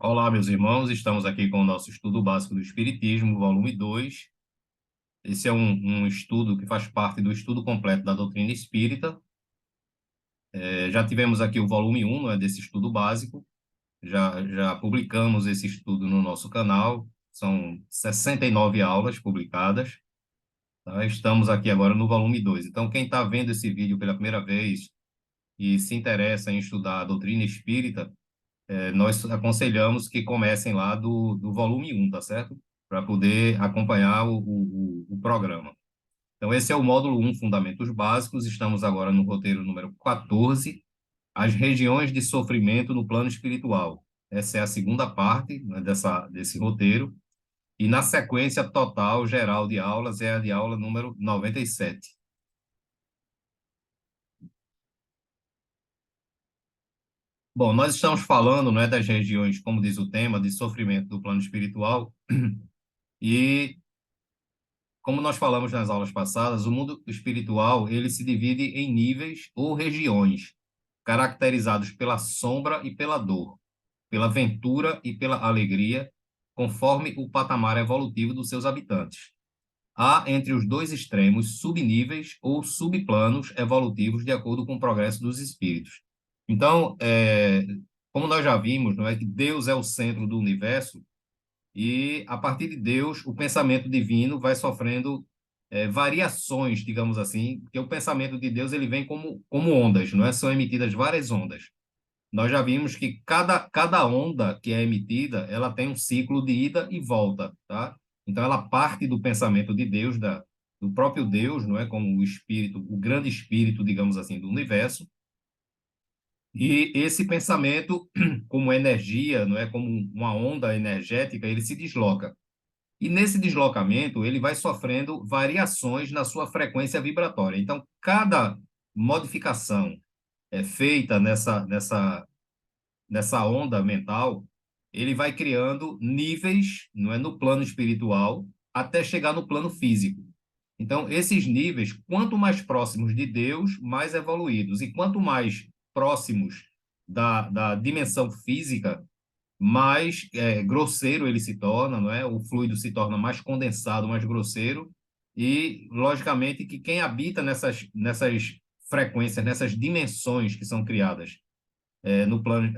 Olá, meus irmãos, estamos aqui com o nosso estudo básico do Espiritismo, volume 2. Esse é um estudo que faz parte do estudo completo da doutrina espírita. Já tivemos aqui o volume 1, né, desse estudo básico, já publicamos esse estudo no nosso canal, são 69 aulas publicadas, tá? Estamos aqui agora no volume 2. Então, quem está vendo esse vídeo pela primeira vez e se interessa em estudar a doutrina espírita, nós aconselhamos que comecem lá do volume 1, tá certo? Para poder acompanhar o programa. Então, esse é o módulo 1, Fundamentos Básicos. Estamos agora no roteiro número 14, as regiões de sofrimento no plano espiritual. Essa é a segunda parte, né, desse roteiro. E na sequência total, geral de aulas, é a de aula número 97. Bom, nós estamos falando, né, das regiões, como diz o tema, de sofrimento do plano espiritual. E como nós falamos nas aulas passadas, o mundo espiritual ele se divide em níveis ou regiões, caracterizados pela sombra e pela dor, pela ventura e pela alegria, conforme o patamar evolutivo dos seus habitantes. Há entre os dois extremos subníveis ou subplanos evolutivos de acordo com o progresso dos espíritos. Então, como nós já vimos, não é que Deus é o centro do universo, e, a partir de Deus, o pensamento divino vai sofrendo variações, digamos assim, porque o pensamento de Deus ele vem como ondas, não é? São emitidas várias ondas. Nós já vimos que cada onda que é emitida, ela tem um ciclo de ida e volta, tá? Então, ela parte do pensamento de Deus, do próprio Deus, não é? Como o espírito, o grande espírito, digamos assim, do universo. E esse pensamento, como energia, não é? Como uma onda energética, ele se desloca. E nesse deslocamento, ele vai sofrendo variações na sua frequência vibratória. Então, cada modificação feita nessa onda mental, ele vai criando níveis, não é, no plano espiritual, até chegar no plano físico. Então, esses níveis, quanto mais próximos de Deus, mais evoluídos. E quanto mais próximos da dimensão física, mais grosseiro ele se torna, não é? O fluido se torna mais condensado, mais grosseiro, e, logicamente, que quem habita nessas frequências, nessas dimensões que são criadas no plano,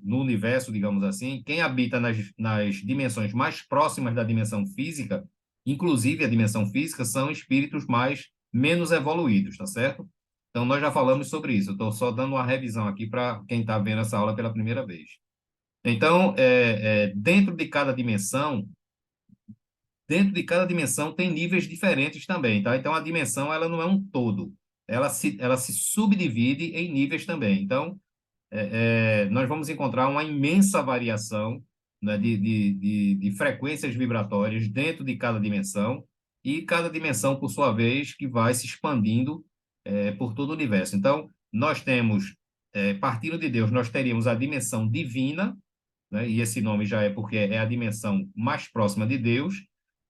no universo, digamos assim, quem habita nas dimensões mais próximas da dimensão física, inclusive a dimensão física, são espíritos menos evoluídos, tá certo? Então, nós já falamos sobre isso. Eu estou só dando uma revisão aqui para quem está vendo essa aula pela primeira vez. Então, dentro de cada dimensão tem níveis diferentes também, tá? Então, a dimensão, ela não é um todo. Ela se subdivide em níveis também. Então, nós vamos encontrar uma imensa variação, né, de frequências vibratórias dentro de cada dimensão, e cada dimensão, por sua vez, que vai se expandindo por todo o universo. Então, nós temos, partindo de Deus, nós teríamos a dimensão divina, né? E esse nome já é porque é a dimensão mais próxima de Deus,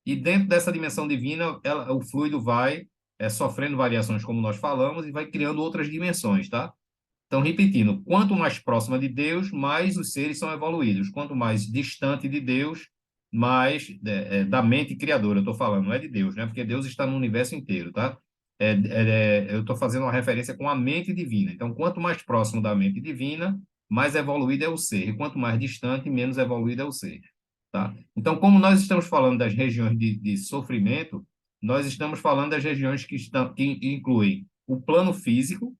e dentro dessa dimensão divina, o fluido vai sofrendo variações, como nós falamos, e vai criando outras dimensões, tá? Então, repetindo, quanto mais próxima de Deus, mais os seres são evoluídos. Quanto mais distante de Deus, mais da mente criadora, eu estou falando, não é de Deus, né? Porque Deus está no universo inteiro, tá? Eu estou fazendo uma referência com a mente divina. Então, quanto mais próximo da mente divina, mais evoluído é o ser. E quanto mais distante, menos evoluído é o ser, tá? Então, como nós estamos falando das regiões de sofrimento, nós estamos falando das regiões que incluem o plano físico,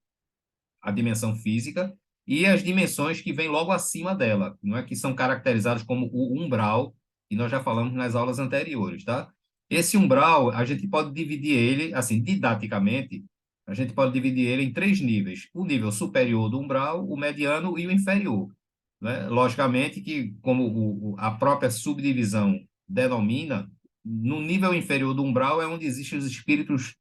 a dimensão física, e as dimensões que vêm logo acima dela, não é? Que são caracterizadas como o umbral, e nós já falamos nas aulas anteriores, tá? Esse umbral, a gente pode dividir ele, assim, didaticamente, a gente pode dividir ele em três níveis: o nível superior do umbral, o mediano e o inferior, né? Logicamente que, como a própria subdivisão denomina, no nível inferior do umbral é onde existem os espíritos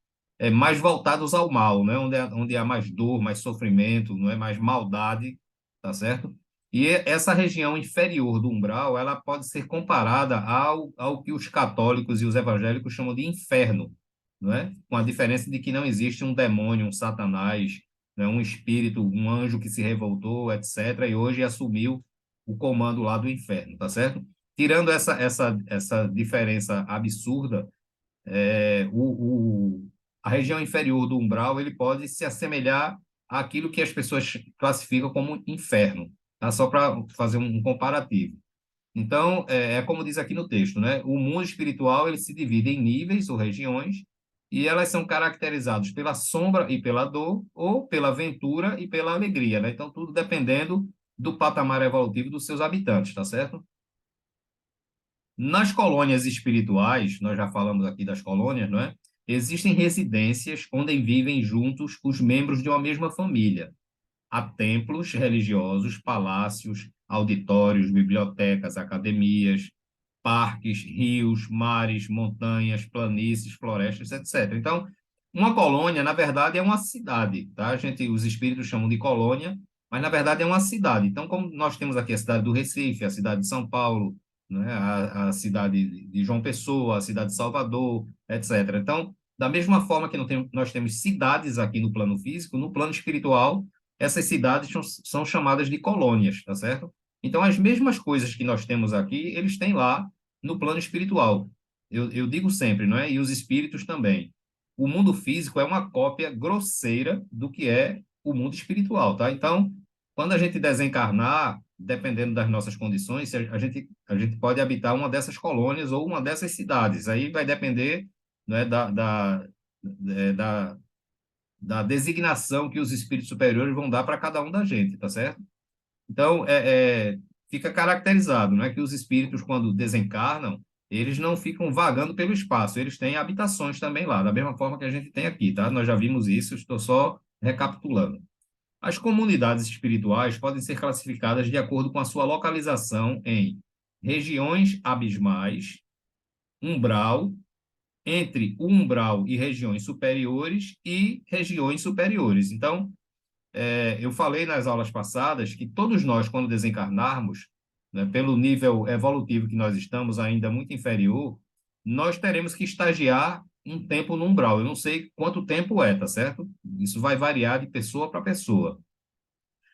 mais voltados ao mal, né? Onde há mais dor, mais sofrimento, não é mais maldade, tá certo? E essa região inferior do umbral, ela pode ser comparada ao que os católicos e os evangélicos chamam de inferno, não é? Com a diferença de que não existe um demônio, um satanás, né? Um espírito, um anjo que se revoltou, etc., e hoje assumiu o comando lá do inferno, tá certo? Tirando essa diferença absurda, a região inferior do umbral ele pode se assemelhar àquilo que as pessoas classificam como inferno, tá? Só para fazer um comparativo. Então, como diz aqui no texto, né? O mundo espiritual ele se divide em níveis ou regiões e elas são caracterizadas pela sombra e pela dor ou pela ventura e pela alegria, né? Então, tudo dependendo do patamar evolutivo dos seus habitantes, tá certo? Nas colônias espirituais, nós já falamos aqui das colônias, não é? Existem residências onde vivem juntos os membros de uma mesma família. Há templos religiosos, palácios, auditórios, bibliotecas, academias, parques, rios, mares, montanhas, planícies, florestas, etc. Então, uma colônia, na verdade, é uma cidade, tá? Os espíritos chamam de colônia, mas na verdade é uma cidade. Então, como nós temos aqui a cidade do Recife, a cidade de São Paulo, né? A cidade de João Pessoa, a cidade de Salvador, etc. Então, da mesma forma que nós temos cidades aqui no plano físico, no plano espiritual, essas cidades são chamadas de colônias, tá certo? Então, as mesmas coisas que nós temos aqui, eles têm lá no plano espiritual. Eu digo sempre, não é? E os espíritos também. O mundo físico é uma cópia grosseira do que é o mundo espiritual, tá? Então, quando a gente desencarnar, dependendo das nossas condições, a gente pode habitar uma dessas colônias ou uma dessas cidades. Aí vai depender, né, da da designação que os espíritos superiores vão dar para cada um da gente, tá certo? Então, fica caracterizado, não é que os espíritos, quando desencarnam, eles não ficam vagando pelo espaço, eles têm habitações também lá, da mesma forma que a gente tem aqui, tá? Nós já vimos isso, estou só recapitulando. As comunidades espirituais podem ser classificadas de acordo com a sua localização em regiões abismais, umbral, entre o umbral e regiões superiores e regiões superiores. Então, eu falei nas aulas passadas que todos nós, quando desencarnarmos, né, pelo nível evolutivo que nós estamos, ainda muito inferior, nós teremos que estagiar um tempo no umbral. Eu não sei quanto tempo é, tá certo? Isso vai variar de pessoa para pessoa.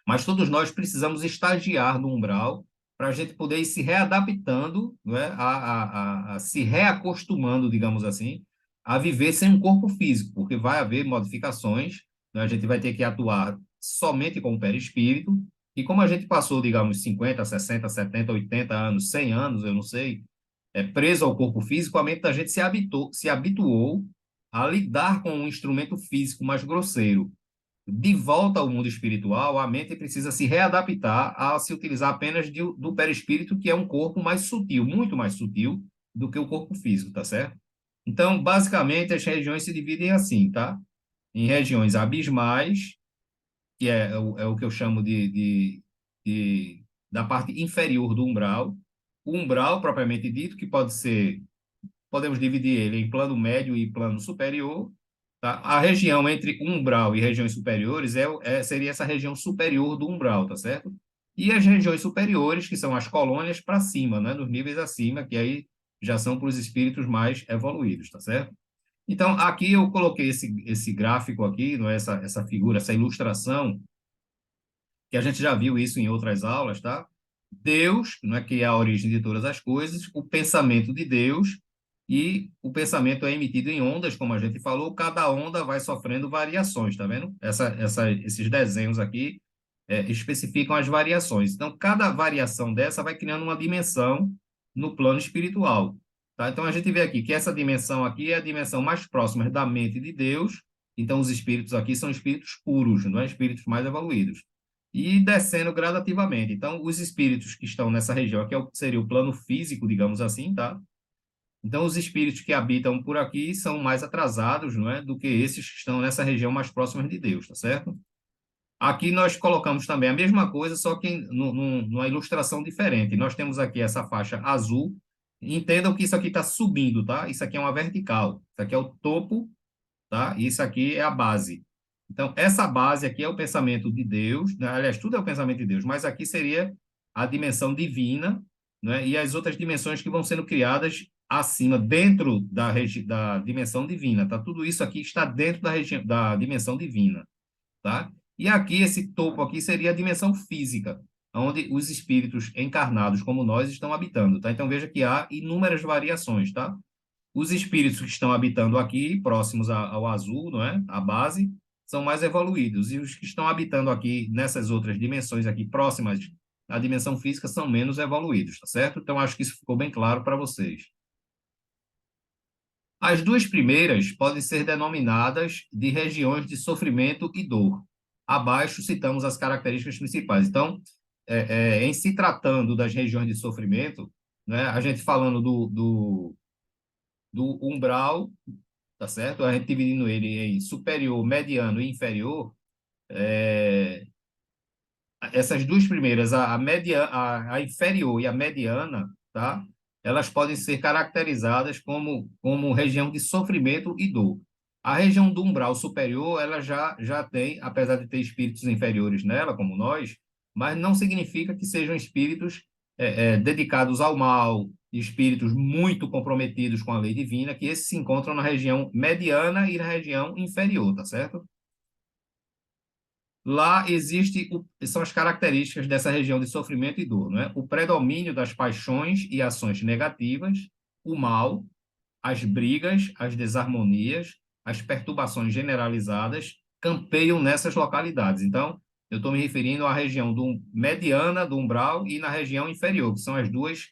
Mas todos nós precisamos estagiar no umbral para a gente poder ir se readaptando, não é? A se reacostumando, digamos assim, a viver sem um corpo físico, porque vai haver modificações, né? A gente vai ter que atuar somente com o perispírito, e como a gente passou, digamos, 50, 60, 70, 80 anos, 100 anos, eu não sei, preso ao corpo físico, a mente da gente se habituou a lidar com um instrumento físico mais grosseiro. De volta ao mundo espiritual, a mente precisa se readaptar a se utilizar apenas do perispírito, que é um corpo mais sutil, muito mais sutil do que o corpo físico, tá certo? Então, basicamente, as regiões se dividem assim, tá? Em regiões abismais, que é o que eu chamo da parte inferior do umbral. O umbral, propriamente dito, que podemos dividir ele em plano médio e plano superior. Tá? A região entre umbral e regiões superiores seria essa região superior do umbral, tá certo? E as regiões superiores, que são as colônias para cima, né? Nos níveis acima, que aí já são para os espíritos mais evoluídos, tá certo? Então, aqui eu coloquei esse gráfico aqui, não é? Essa figura, essa ilustração, que a gente já viu isso em outras aulas, tá? Deus, não é, que é a origem de todas as coisas, o pensamento de Deus, e o pensamento é emitido em ondas, como a gente falou, cada onda vai sofrendo variações, tá vendo? Esses desenhos aqui especificam as variações. Então, cada variação dessa vai criando uma dimensão no plano espiritual, tá? Então, a gente vê aqui que essa dimensão aqui é a dimensão mais próxima da mente de Deus, então os espíritos aqui são espíritos puros, não é? Espíritos mais evoluídos e descendo gradativamente. Então, os espíritos que estão nessa região, que seria o plano físico, digamos assim, tá? Então, os espíritos que habitam por aqui são mais atrasados, não é, do que esses que estão nessa região mais próximas de Deus, tá certo? Aqui nós colocamos também a mesma coisa, só que numa ilustração diferente. Nós temos aqui essa faixa azul. Entendam que isso aqui está subindo, tá? Isso aqui é uma vertical. Isso aqui é o topo, tá? E isso aqui é a base. Então, essa base aqui é o pensamento de Deus, né? Aliás, tudo é o pensamento de Deus, mas aqui seria a dimensão divina, né? E as outras dimensões que vão sendo criadas acima, dentro da dimensão divina, tá? Tudo isso aqui está dentro da dimensão divina, tá? E aqui, esse topo aqui seria a dimensão física. onde os espíritos encarnados como nós estão habitando, tá? Então veja que há inúmeras variações, tá? Os espíritos que estão habitando aqui, próximos ao azul, não é? A base, são mais evoluídos. E os que estão habitando aqui nessas outras dimensões aqui próximas à dimensão física são menos evoluídos, tá certo? Então acho que isso ficou bem claro para vocês. As duas primeiras podem ser denominadas de regiões de sofrimento e dor. Abaixo citamos as características principais. Então, em se tratando das regiões de sofrimento, né, a gente falando do umbral, tá certo? A gente dividindo ele em superior, mediano e inferior, essas duas primeiras, a inferior e a mediana, tá? Elas podem ser caracterizadas como região de sofrimento e dor. A região do umbral superior, ela já tem, apesar de ter espíritos inferiores nela, como nós, mas não significa que sejam espíritos dedicados ao mal, espíritos muito comprometidos com a lei divina, que esses se encontram na região mediana e na região inferior, tá certo? Lá são as características dessa região de sofrimento e dor, não é? O predomínio das paixões e ações negativas, o mal, as brigas, as desarmonias, as perturbações generalizadas campeiam nessas localidades. Então, eu estou me referindo à região mediana do umbral e na região inferior, que são as duas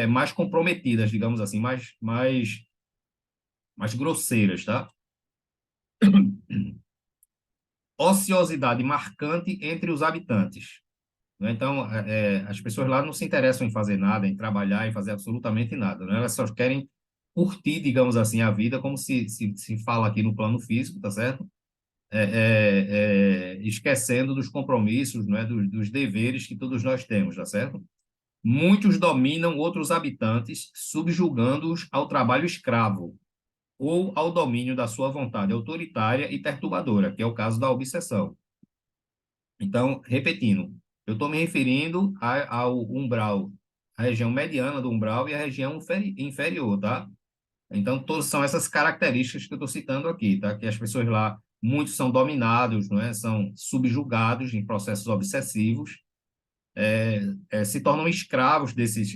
mais comprometidas, digamos assim, mais grosseiras, tá? Ociosidade marcante entre os habitantes. Né? Então, as pessoas lá não se interessam em fazer nada, em trabalhar, em fazer absolutamente nada. Né? Elas só querem curtir, digamos assim, a vida, como se fala aqui no plano físico, tá certo? Esquecendo dos compromissos, né? Dos deveres que todos nós temos, tá certo? Muitos dominam outros habitantes, subjugando-os ao trabalho escravo ou ao domínio da sua vontade autoritária e perturbadora, que é o caso da obsessão. Então, repetindo, eu estou me referindo ao umbral, a região mediana do umbral e a região inferior, tá? Então, todas são essas características que eu estou citando aqui, tá? Que as pessoas lá, muitos são dominados, não é? São subjugados em processos obsessivos, se tornam escravos dessas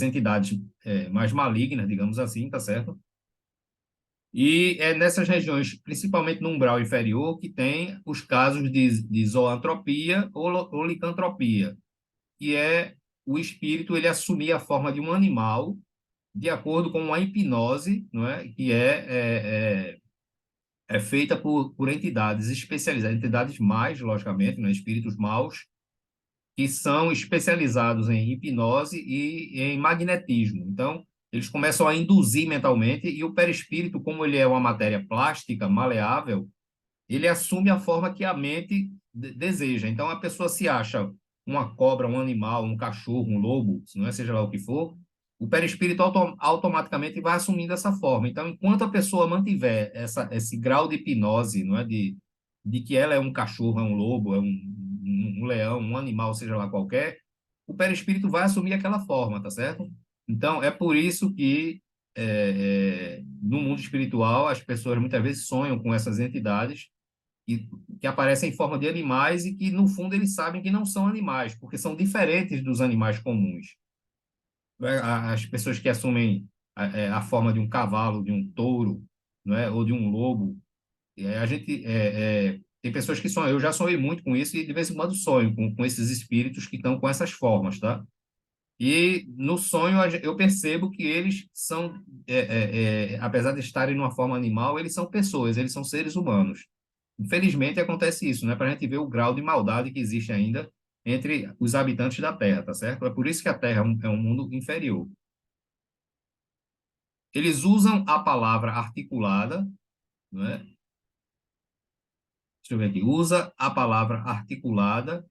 entidades mais malignas, digamos assim, tá certo? E é nessas regiões, principalmente no umbral inferior, que tem os casos de zoantropia ou licantropia, que é o espírito ele assumir a forma de um animal de acordo com uma hipnose, não é? Que é feita por entidades especializadas, entidades mais, logicamente, né? Espíritos maus, que são especializados em hipnose e em magnetismo. Então, eles começam a induzir mentalmente e o perispírito, como ele é uma matéria plástica, maleável, ele assume a forma que a mente deseja. Então, a pessoa se acha uma cobra, um animal, um cachorro, um lobo, se não é, seja lá o que for, o perispírito automaticamente vai assumindo essa forma. Então, enquanto a pessoa mantiver esse grau de hipnose, não é, de que ela é um cachorro, é um lobo, é um leão, um animal, seja lá qualquer, o perispírito vai assumir aquela forma, tá certo? Então, é por isso que no mundo espiritual as pessoas muitas vezes sonham com essas entidades que, que aparecem em forma de animais e que, no fundo, eles sabem que não são animais, porque são diferentes dos animais comuns. Né? As pessoas que assumem a forma de um cavalo, de um touro, não é? Ou de um lobo, a gente tem pessoas que sonham. Eu já sonhei muito com isso e de vez em quando sonho com esses espíritos que estão com essas formas, tá? E no sonho eu percebo que eles são, apesar de estarem numa forma animal, eles são pessoas, eles são seres humanos. Infelizmente acontece isso, né? Para a gente ver o grau de maldade que existe ainda entre os habitantes da Terra, tá certo? É por isso que a Terra é um mundo inferior. Eles usam a palavra articulada, né? Deixa eu ver aqui. Usa a palavra articulada.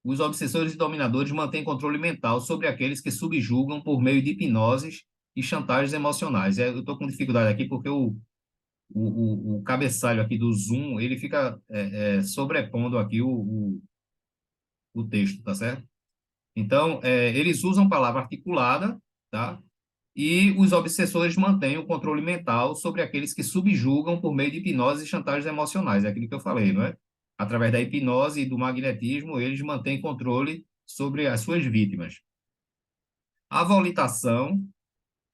Os obsessores e dominadores mantêm controle mental sobre aqueles que subjugam por meio de hipnoses e chantagens emocionais. Eu estou com dificuldade aqui porque o cabeçalho aqui do Zoom, ele fica sobrepondo aqui o texto, tá certo? Então, eles usam palavra articulada, tá? E os obsessores mantêm o controle mental sobre aqueles que subjugam por meio de hipnose e chantagens emocionais. É aquilo que eu falei, não é? através da hipnose e do magnetismo, eles mantêm controle sobre as suas vítimas. A volitação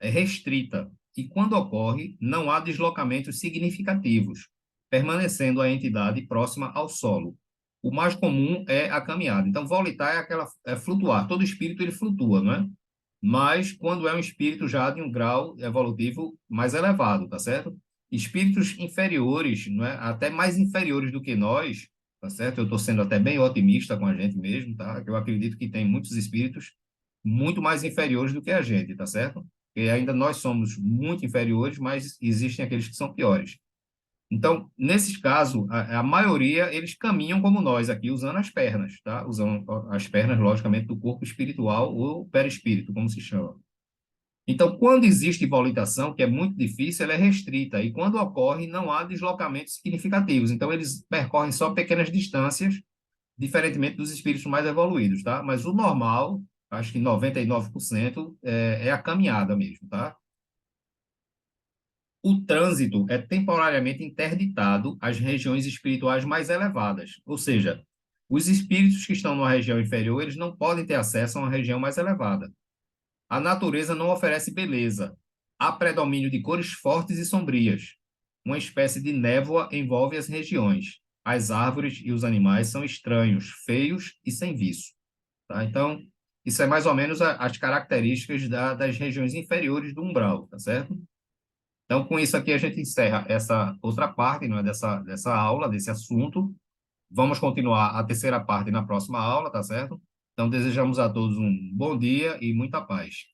é restrita e, quando ocorre, não há deslocamentos significativos, permanecendo a entidade próxima ao solo. O mais comum é a caminhada. Então, volitar é flutuar. Todo espírito ele flutua, não é? Mas quando é um espírito já de um grau evolutivo mais elevado, tá certo? Espíritos inferiores, não é? Até mais inferiores do que nós, tá certo? Eu estou sendo até bem otimista com a gente mesmo, tá? Eu acredito que tem muitos espíritos muito mais inferiores do que a gente, tá certo? E ainda nós somos muito inferiores, mas existem aqueles que são piores. Então, nesses casos, a maioria, eles caminham como nós aqui, usando as pernas, tá? Usando as pernas, logicamente, do corpo espiritual ou perispírito, como se chama. Então, quando existe volitação, que é muito difícil, ela é restrita, e quando ocorre, não há deslocamentos significativos. Então, eles percorrem só pequenas distâncias, diferentemente dos espíritos mais evoluídos, tá? Mas o normal, acho que 99%, é a caminhada mesmo, tá? O trânsito é temporariamente interditado às regiões espirituais mais elevadas, ou seja, os espíritos que estão numa região inferior, eles não podem ter acesso a uma região mais elevada. A natureza não oferece beleza. Há predomínio de cores fortes e sombrias. Uma espécie de névoa envolve as regiões. As árvores e os animais são estranhos, feios e sem viço. Tá? Então, isso é mais ou menos as características das regiões inferiores do umbral, tá certo? Então, com isso aqui, a gente encerra essa outra parte, não é, dessa aula, desse assunto. Vamos continuar a terceira parte na próxima aula, tá certo? Então, desejamos a todos um bom dia e muita paz.